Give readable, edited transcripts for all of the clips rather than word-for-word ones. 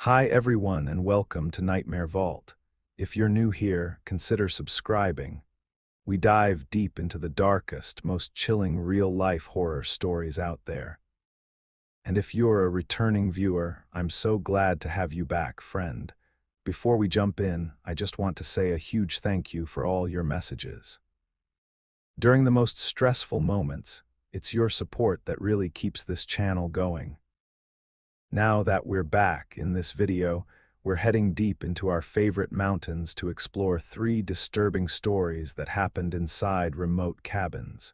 Hi everyone and welcome to Nightmare Vault. If you're new here, consider subscribing. We dive deep into the darkest, most chilling real-life horror stories out there. And if you're a returning viewer, I'm so glad to have you back, friend. Before we jump in, I just want to say a huge thank you for all your messages. During the most stressful moments, it's your support that really keeps this channel going. Now that we're back in this video, we're heading deep into our favorite mountains to explore 3 disturbing stories that happened inside remote cabins.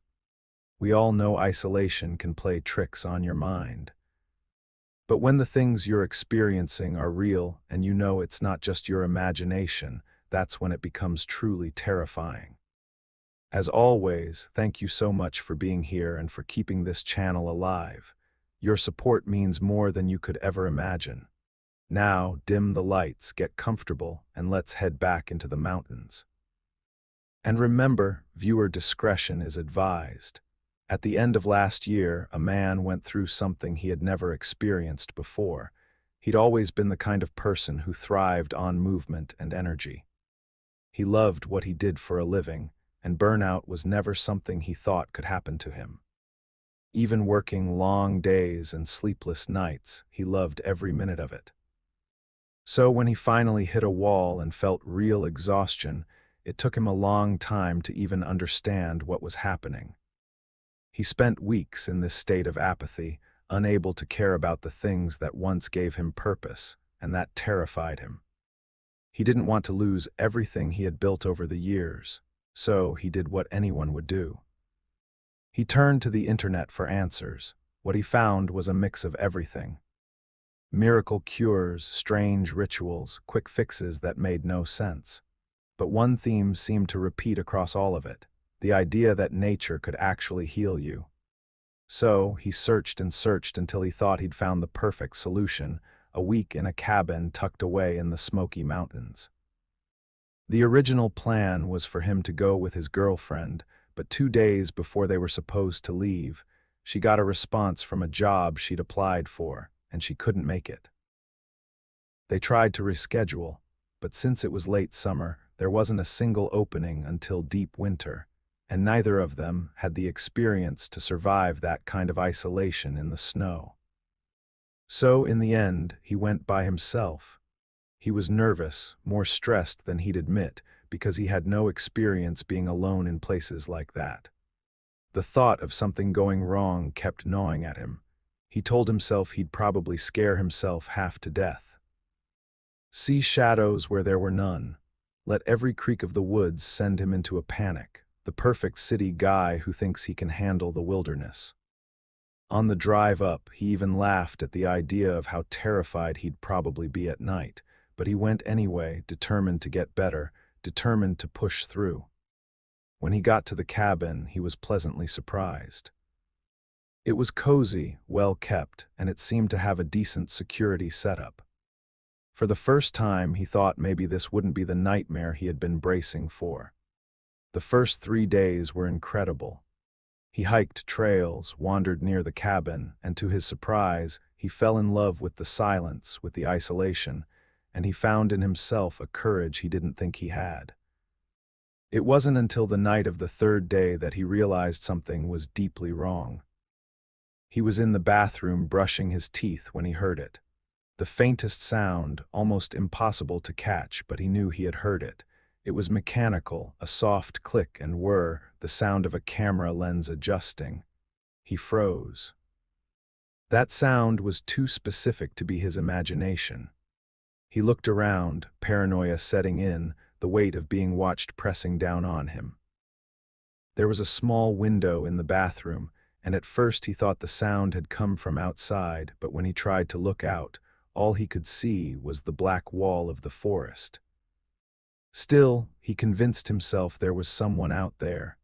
We all know isolation can play tricks on your mind. But when the things you're experiencing are real and you know it's not just your imagination, that's when it becomes truly terrifying. As always, thank you so much for being here and for keeping this channel alive. Your support means more than you could ever imagine. Now, dim the lights, get comfortable, and let's head back into the mountains. And remember, viewer discretion is advised. At the end of last year, a man went through something he had never experienced before. He'd always been the kind of person who thrived on movement and energy. He loved what he did for a living, and burnout was never something he thought could happen to him. Even working long days and sleepless nights, he loved every minute of it. So when he finally hit a wall and felt real exhaustion, it took him a long time to even understand what was happening. He spent weeks in this state of apathy, unable to care about the things that once gave him purpose, and that terrified him. He didn't want to lose everything he had built over the years, so he did what anyone would do. He turned to the internet for answers. What he found was a mix of everything. Miracle cures, strange rituals, quick fixes that made no sense. But one theme seemed to repeat across all of it, the idea that nature could actually heal you. So he searched and searched until he thought he'd found the perfect solution, a week in a cabin tucked away in the Smoky Mountains. The original plan was for him to go with his girlfriend, but 2 days before they were supposed to leave, she got a response from a job she'd applied for, and she couldn't make it. They tried to reschedule, but since it was late summer, there wasn't a single opening until deep winter, and neither of them had the experience to survive that kind of isolation in the snow. So in the end, he went by himself. He was nervous, more stressed than he'd admit, because he had no experience being alone in places like that. The thought of something going wrong kept gnawing at him. He told himself he'd probably scare himself half to death. See shadows where there were none. Let every creak of the woods send him into a panic, the perfect city guy who thinks he can handle the wilderness. On the drive up, he even laughed at the idea of how terrified he'd probably be at night, but he went anyway, determined to get better, determined to push through. When he got to the cabin, he was pleasantly surprised. It was cozy, well kept, and it seemed to have a decent security setup. For the first time, he thought maybe this wouldn't be the nightmare he had been bracing for. The first 3 days were incredible. He hiked trails, wandered near the cabin, and to his surprise, he fell in love with the silence, with the isolation, and he found in himself a courage he didn't think he had. It wasn't until the night of the 3rd day that he realized something was deeply wrong. He was in the bathroom brushing his teeth when he heard it. The faintest sound, almost impossible to catch, but he knew he had heard it. It was mechanical, a soft click and whir, the sound of a camera lens adjusting. He froze. That sound was too specific to be his imagination. He looked around, paranoia setting in, the weight of being watched pressing down on him. There was a small window in the bathroom, and at first he thought the sound had come from outside, but when he tried to look out, all he could see was the black wall of the forest. Still, he convinced himself there was someone out there.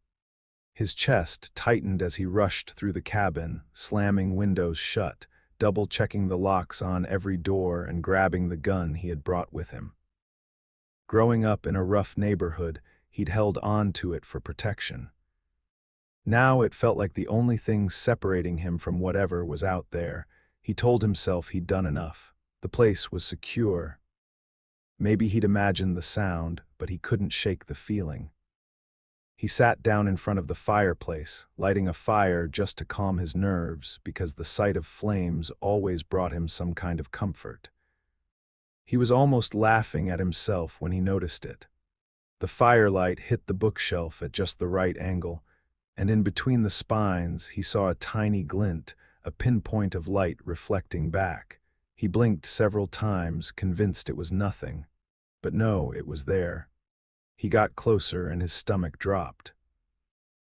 His chest tightened as he rushed through the cabin, slamming windows shut, double-checking the locks on every door and grabbing the gun he had brought with him. Growing up in a rough neighborhood, he'd held on to it for protection. Now it felt like the only thing separating him from whatever was out there. He told himself he'd done enough. The place was secure. Maybe he'd imagined the sound, but he couldn't shake the feeling. He sat down in front of the fireplace, lighting a fire just to calm his nerves because the sight of flames always brought him some kind of comfort. He was almost laughing at himself when he noticed it. The firelight hit the bookshelf at just the right angle, and in between the spines he saw a tiny glint, a pinpoint of light reflecting back. He blinked several times, convinced it was nothing. But no, it was there. He got closer and his stomach dropped.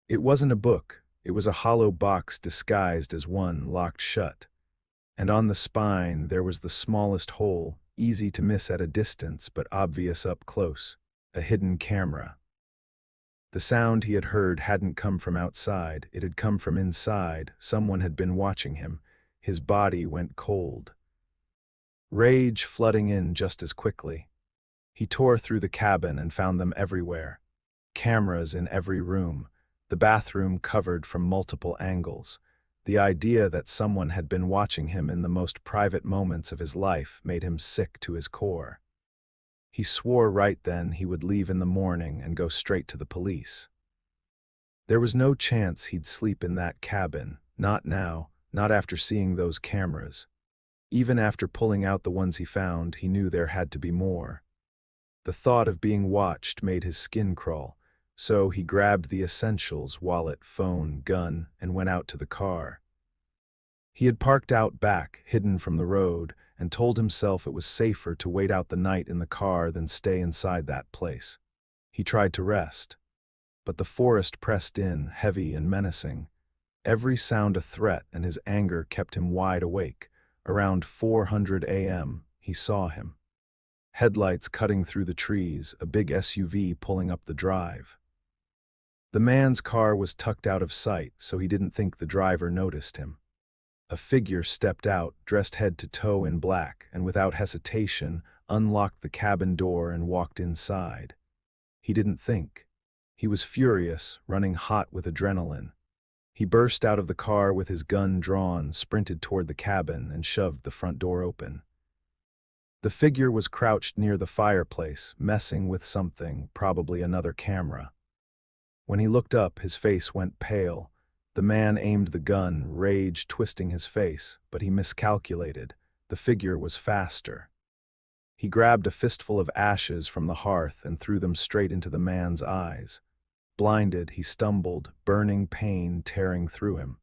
It wasn't a book, it was a hollow box disguised as one locked shut. And on the spine there was the smallest hole, easy to miss at a distance but obvious up close, a hidden camera. The sound he had heard hadn't come from outside, it had come from inside. Someone had been watching him. His body went cold. Rage flooding in just as quickly. He tore through the cabin and found them everywhere. Cameras in every room, the bathroom covered from multiple angles. The idea that someone had been watching him in the most private moments of his life made him sick to his core. He swore right then he would leave in the morning and go straight to the police. There was no chance he'd sleep in that cabin, not now, not after seeing those cameras. Even after pulling out the ones he found, he knew there had to be more. The thought of being watched made his skin crawl, so he grabbed the essentials, wallet, phone, gun, and went out to the car. He had parked out back, hidden from the road, and told himself it was safer to wait out the night in the car than stay inside that place. He tried to rest, but the forest pressed in, heavy and menacing. Every sound a threat, and his anger kept him wide awake. Around 400 a.m., he saw him. Headlights cutting through the trees, a big SUV pulling up the drive. The man's car was tucked out of sight, so he didn't think the driver noticed him. A figure stepped out, dressed head to toe in black, and without hesitation, unlocked the cabin door and walked inside. He didn't think. He was furious, running hot with adrenaline. He burst out of the car with his gun drawn, sprinted toward the cabin, and shoved the front door open. The figure was crouched near the fireplace, messing with something, probably another camera. When he looked up, his face went pale. The man aimed the gun, rage twisting his face, but he miscalculated. The figure was faster. He grabbed a fistful of ashes from the hearth and threw them straight into the man's eyes. Blinded, he stumbled, burning pain tearing through him.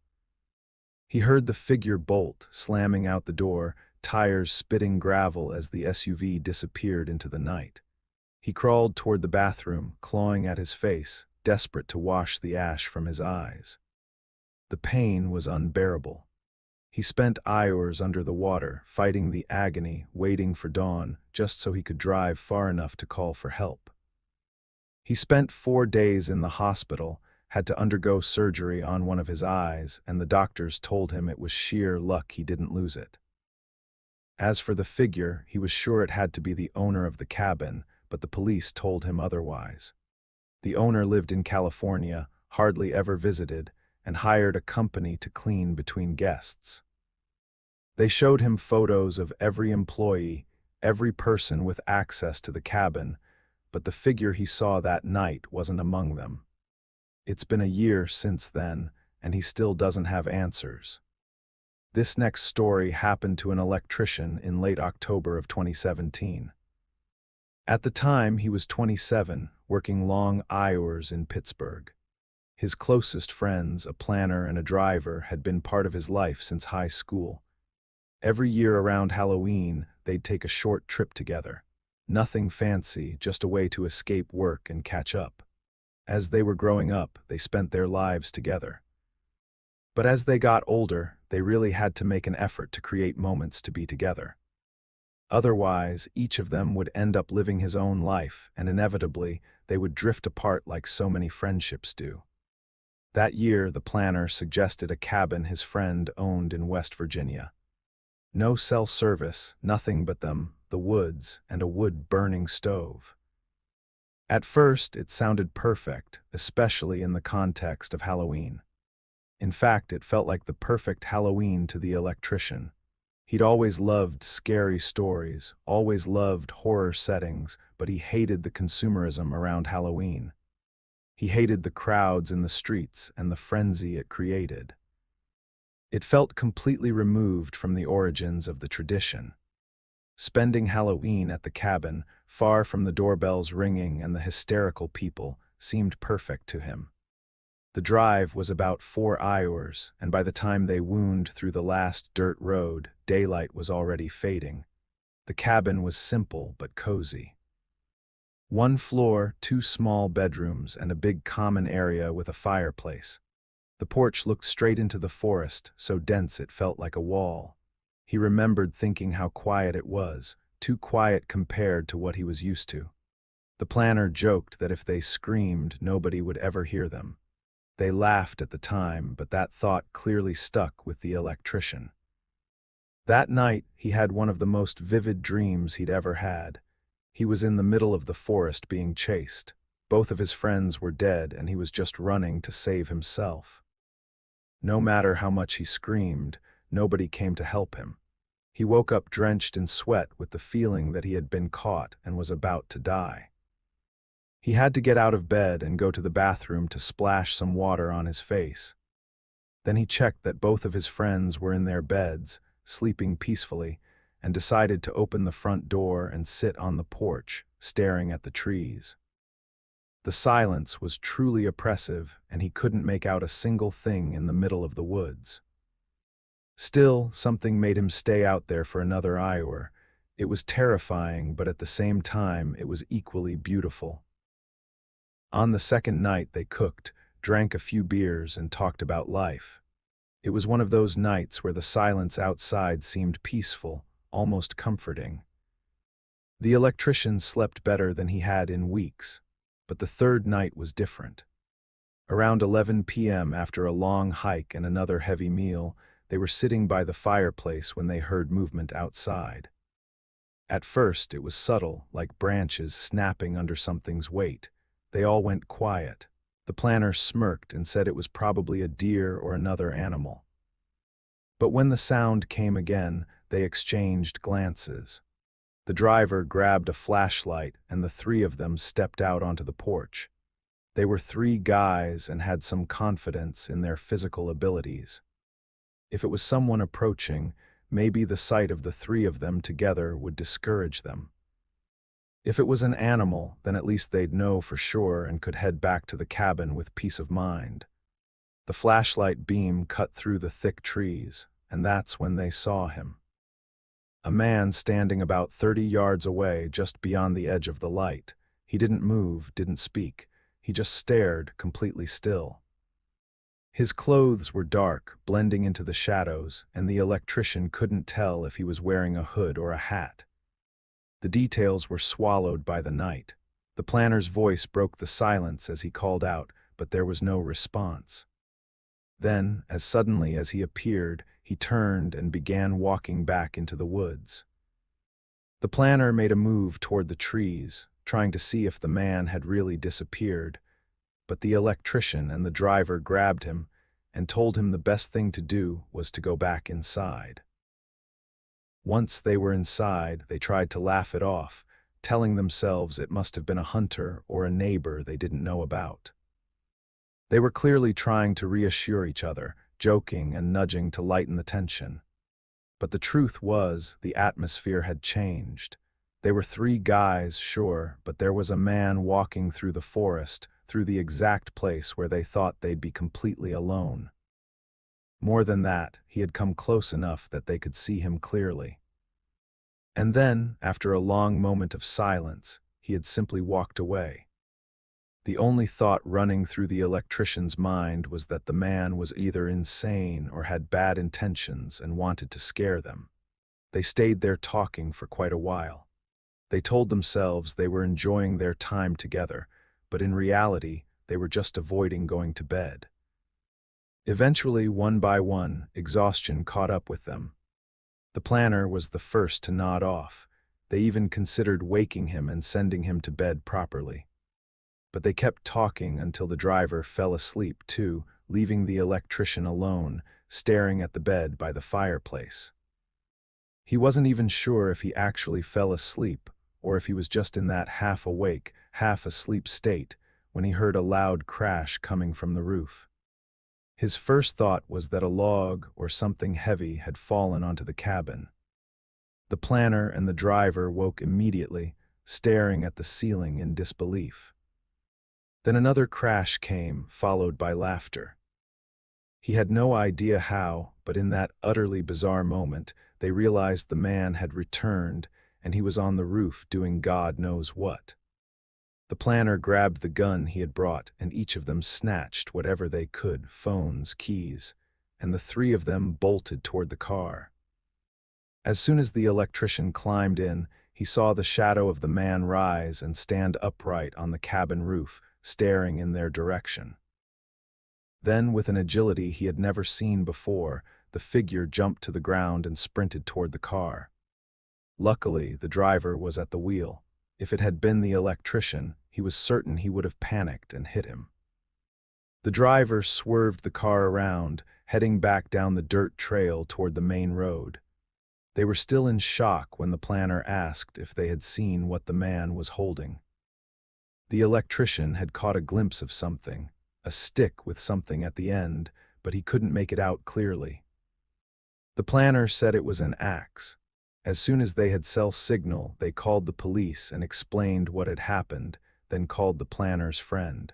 He heard the figure bolt, slamming out the door, tires spitting gravel as the SUV disappeared into the night. He crawled toward the bathroom, clawing at his face, desperate to wash the ash from his eyes. The pain was unbearable. He spent hours under the water, fighting the agony, waiting for dawn, just so he could drive far enough to call for help. He spent 4 days in the hospital, had to undergo surgery on one of his eyes, and the doctors told him it was sheer luck he didn't lose it. As for the figure, he was sure it had to be the owner of the cabin, but the police told him otherwise. The owner lived in California, hardly ever visited, and hired a company to clean between guests. They showed him photos of every employee, every person with access to the cabin, but the figure he saw that night wasn't among them. It's been a year since then, and he still doesn't have answers. This next story happened to an electrician in late October of 2017. At the time, he was 27, working long hours in Pittsburgh. His closest friends, a planner and a driver, had been part of his life since high school. Every year around Halloween, they'd take a short trip together. Nothing fancy, just a way to escape work and catch up. As they were growing up, they spent their lives together. But as they got older, they really had to make an effort to create moments to be together. Otherwise, each of them would end up living his own life, and inevitably, they would drift apart like so many friendships do. That year, the planner suggested a cabin his friend owned in West Virginia. No cell service, nothing but them, the woods, and a wood-burning stove. At first, it sounded perfect, especially in the context of Halloween. In fact, it felt like the perfect Halloween to the electrician. He'd always loved scary stories, always loved horror settings, but he hated the consumerism around Halloween. He hated the crowds in the streets and the frenzy it created. It felt completely removed from the origins of the tradition. Spending Halloween at the cabin, far from the doorbells ringing and the hysterical people, seemed perfect to him. The drive was about 4 hours, and by the time they wound through the last dirt road, daylight was already fading. The cabin was simple but cozy. One floor, 2 small bedrooms, and a big common area with a fireplace. The porch looked straight into the forest, so dense it felt like a wall. He remembered thinking how quiet it was, too quiet compared to what he was used to. The planner joked that if they screamed, nobody would ever hear them. They laughed at the time, but that thought clearly stuck with the electrician. That night, he had one of the most vivid dreams he'd ever had. He was in the middle of the forest being chased. Both of his friends were dead, and he was just running to save himself. No matter how much he screamed, nobody came to help him. He woke up drenched in sweat with the feeling that he had been caught and was about to die. He had to get out of bed and go to the bathroom to splash some water on his face. Then he checked that both of his friends were in their beds, sleeping peacefully, and decided to open the front door and sit on the porch, staring at the trees. The silence was truly oppressive, and he couldn't make out a single thing in the middle of the woods. Still, something made him stay out there for another hour. It was terrifying, but at the same time, it was equally beautiful. On the second night, they cooked, drank a few beers, and talked about life. It was one of those nights where the silence outside seemed peaceful, almost comforting. The electrician slept better than he had in weeks, but the third night was different. Around 11 p.m., after a long hike and another heavy meal, they were sitting by the fireplace when they heard movement outside. At first, it was subtle, like branches snapping under something's weight. They all went quiet. The planner smirked and said it was probably a deer or another animal. But when the sound came again, they exchanged glances. The driver grabbed a flashlight, and the three of them stepped out onto the porch. They were 3 guys and had some confidence in their physical abilities. If it was someone approaching, maybe the sight of the 3 of them together would discourage them. If it was an animal, then at least they'd know for sure and could head back to the cabin with peace of mind. The flashlight beam cut through the thick trees, and that's when they saw him. A man standing about 30 yards away, just beyond the edge of the light. He didn't move, didn't speak. He just stared, completely still. His clothes were dark, blending into the shadows, and the electrician couldn't tell if he was wearing a hood or a hat. The details were swallowed by the night. The planner's voice broke the silence as he called out, but there was no response. Then, as suddenly as he appeared, he turned and began walking back into the woods. The planner made a move toward the trees, trying to see if the man had really disappeared, but the electrician and the driver grabbed him and told him the best thing to do was to go back inside. Once they were inside, they tried to laugh it off, telling themselves it must have been a hunter or a neighbor they didn't know about. They were clearly trying to reassure each other, joking and nudging to lighten the tension. But the truth was, the atmosphere had changed. They were 3 guys, sure, but there was a man walking through the forest, through the exact place where they thought they'd be completely alone. More than that, he had come close enough that they could see him clearly. And then, after a long moment of silence, he had simply walked away. The only thought running through the electrician's mind was that the man was either insane or had bad intentions and wanted to scare them. They stayed there talking for quite a while. They told themselves they were enjoying their time together, but in reality, they were just avoiding going to bed. Eventually, one by one, exhaustion caught up with them. The planner was the first to nod off. They even considered waking him and sending him to bed properly. But they kept talking until the driver fell asleep too, leaving the electrician alone, staring at the bed by the fireplace. He wasn't even sure if he actually fell asleep, or if he was just in that half-awake, half-asleep state when he heard a loud crash coming from the roof. His first thought was that a log or something heavy had fallen onto the cabin. The planner and the driver woke immediately, staring at the ceiling in disbelief. Then another crash came, followed by laughter. He had no idea how, but in that utterly bizarre moment, they realized the man had returned and he was on the roof doing God knows what. The planner grabbed the gun he had brought, and each of them snatched whatever they could, phones, keys, and the three of them bolted toward the car. As soon as the electrician climbed in, he saw the shadow of the man rise and stand upright on the cabin roof, staring in their direction. Then, with an agility he had never seen before, the figure jumped to the ground and sprinted toward the car. Luckily, the driver was at the wheel. If it had been the electrician, he was certain he would have panicked and hit him. The driver swerved the car around, heading back down the dirt trail toward the main road. They were still in shock when the planner asked if they had seen what the man was holding. The electrician had caught a glimpse of something, a stick with something at the end, but he couldn't make it out clearly. The planner said it was an axe. As soon as they had cell signal, they called the police and explained what had happened, then called the planner's friend.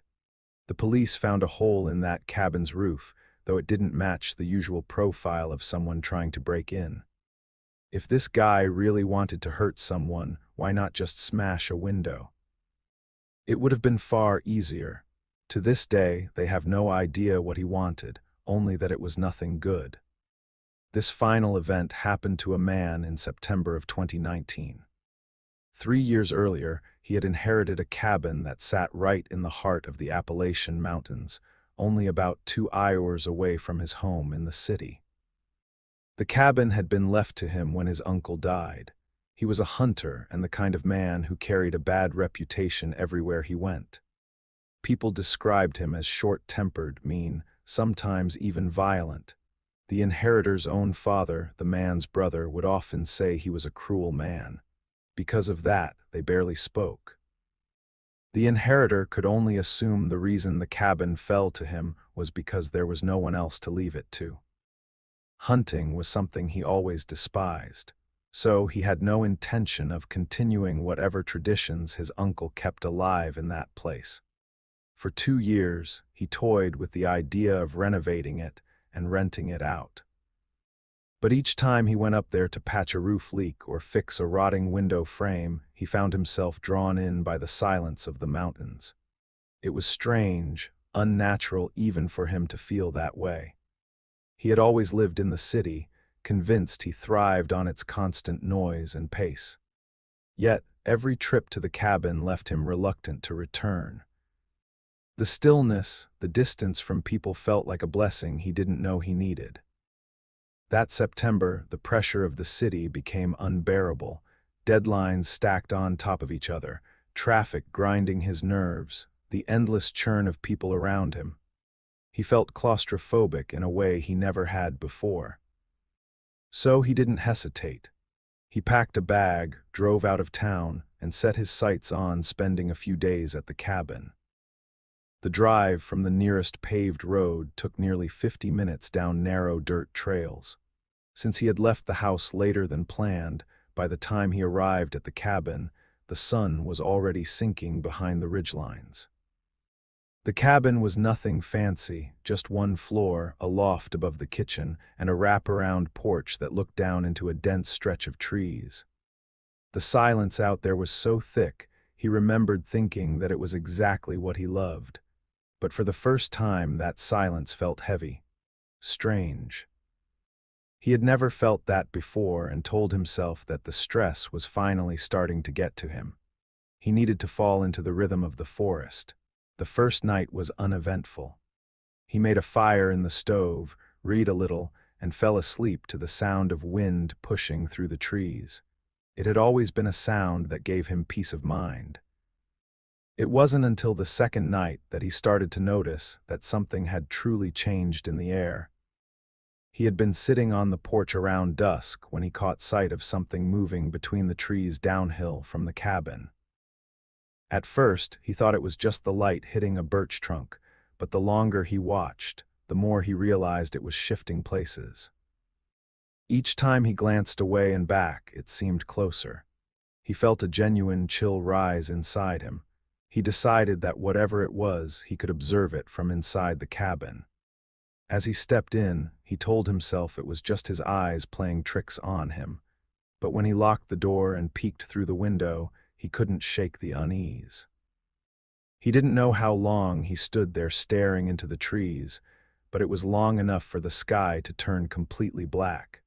The police found a hole in that cabin's roof, though it didn't match the usual profile of someone trying to break in. If this guy really wanted to hurt someone, why not just smash a window? It would have been far easier. To this day, they have no idea what he wanted, only that it was nothing good. This final event happened to a man in September of 2019. 3 years earlier, he had inherited a cabin that sat right in the heart of the Appalachian Mountains, only about 2 hours away from his home in the city. The cabin had been left to him when his uncle died. He was a hunter and the kind of man who carried a bad reputation everywhere he went. People described him as short-tempered, mean, sometimes even violent. The inheritor's own father, the man's brother, would often say he was a cruel man. Because of that, they barely spoke. The inheritor could only assume the reason the cabin fell to him was because there was no one else to leave it to. Hunting was something he always despised, so he had no intention of continuing whatever traditions his uncle kept alive in that place. For 2 years, he toyed with the idea of renovating it and renting it out. But each time he went up there to patch a roof leak or fix a rotting window frame, he found himself drawn in by the silence of the mountains. It was strange, unnatural even for him to feel that way. He had always lived in the city, convinced he thrived on its constant noise and pace. Yet, every trip to the cabin left him reluctant to return. The stillness, the distance from people felt like a blessing he didn't know he needed. That September, the pressure of the city became unbearable, deadlines stacked on top of each other, traffic grinding his nerves, the endless churn of people around him. He felt claustrophobic in a way he never had before. So he didn't hesitate. He packed a bag, drove out of town, and set his sights on spending a few days at the cabin. The drive from the nearest paved road took nearly 50 minutes down narrow dirt trails. Since he had left the house later than planned, by the time he arrived at the cabin, the sun was already sinking behind the ridgelines. The cabin was nothing fancy, just 1 floor, a loft above the kitchen, and a wraparound porch that looked down into a dense stretch of trees. The silence out there was so thick, he remembered thinking that it was exactly what he loved. But for the first time, that silence felt heavy, strange. He had never felt that before and told himself that the stress was finally starting to get to him. He needed to fall into the rhythm of the forest. The first night was uneventful. He made a fire in the stove, read a little, and fell asleep to the sound of wind pushing through the trees. It had always been a sound that gave him peace of mind. It wasn't until the second night that he started to notice that something had truly changed in the air. He had been sitting on the porch around dusk when he caught sight of something moving between the trees downhill from the cabin. At first, he thought it was just the light hitting a birch trunk, but the longer he watched, the more he realized it was shifting places. Each time he glanced away and back, it seemed closer. He felt a genuine chill rise inside him. He decided that whatever it was, he could observe it from inside the cabin. As he stepped in, he told himself it was just his eyes playing tricks on him. But when he locked the door and peeked through the window, he couldn't shake the unease. He didn't know how long he stood there staring into the trees, but it was long enough for the sky to turn completely black.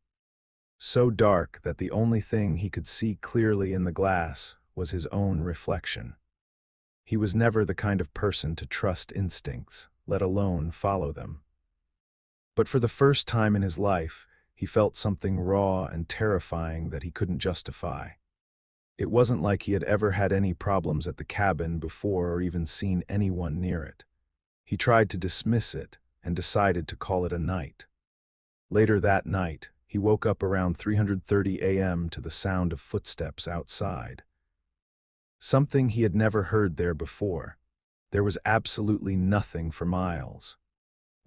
So dark that the only thing he could see clearly in the glass was his own reflection. He was never the kind of person to trust instincts, let alone follow them. But for the first time in his life, he felt something raw and terrifying that he couldn't justify. It wasn't like he had ever had any problems at the cabin before or even seen anyone near it. He tried to dismiss it and decided to call it a night. Later that night, he woke up around 3:30 a.m. to the sound of footsteps outside. Something he had never heard there before. There was absolutely nothing for miles.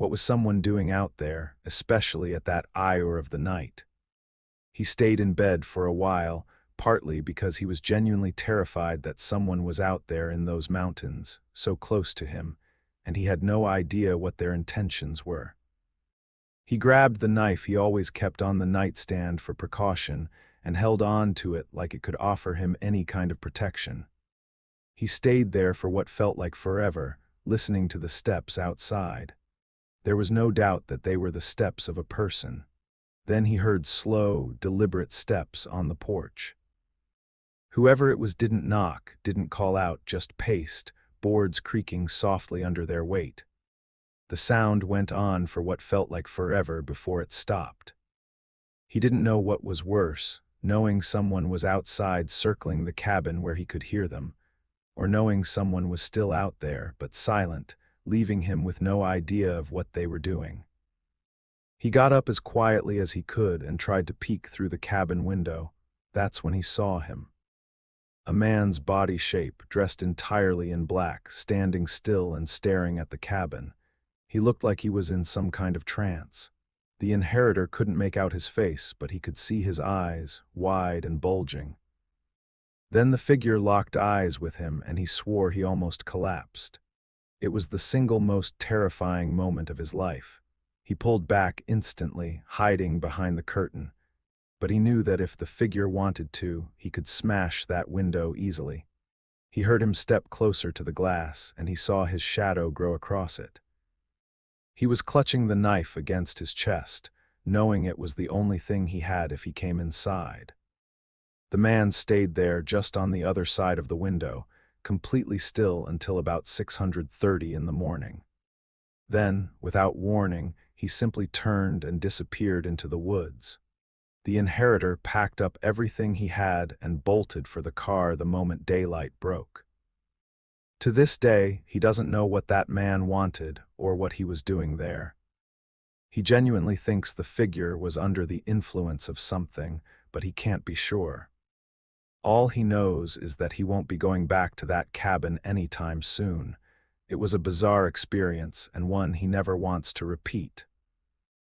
What was someone doing out there, especially at that hour of the night? He stayed in bed for a while, partly because he was genuinely terrified that someone was out there in those mountains, so close to him, and he had no idea what their intentions were. He grabbed the knife he always kept on the nightstand for precaution and held on to it like it could offer him any kind of protection. He stayed there for what felt like forever, listening to the steps outside. There was no doubt that they were the steps of a person. Then he heard slow, deliberate steps on the porch. Whoever it was didn't knock, didn't call out, just paced, boards creaking softly under their weight. The sound went on for what felt like forever before it stopped. He didn't know what was worse, knowing someone was outside circling the cabin where he could hear them, or knowing someone was still out there but silent, leaving him with no idea of what they were doing. He got up as quietly as he could and tried to peek through the cabin window. That's when he saw him. A man's body shape, dressed entirely in black, standing still and staring at the cabin. He looked like he was in some kind of trance. The inheritor couldn't make out his face, but he could see his eyes, wide and bulging. Then the figure locked eyes with him, and he swore he almost collapsed. It was the single most terrifying moment of his life. He pulled back instantly, hiding behind the curtain. But he knew that if the figure wanted to, he could smash that window easily. He heard him step closer to the glass, and he saw his shadow grow across it. He was clutching the knife against his chest, knowing it was the only thing he had if he came inside. The man stayed there just on the other side of the window, completely still until about 6:30 in the morning. Then, without warning, he simply turned and disappeared into the woods. The inheritor packed up everything he had and bolted for the car the moment daylight broke. To this day, he doesn't know what that man wanted or what he was doing there. He genuinely thinks the figure was under the influence of something, but he can't be sure. All he knows is that he won't be going back to that cabin anytime soon. It was a bizarre experience and one he never wants to repeat.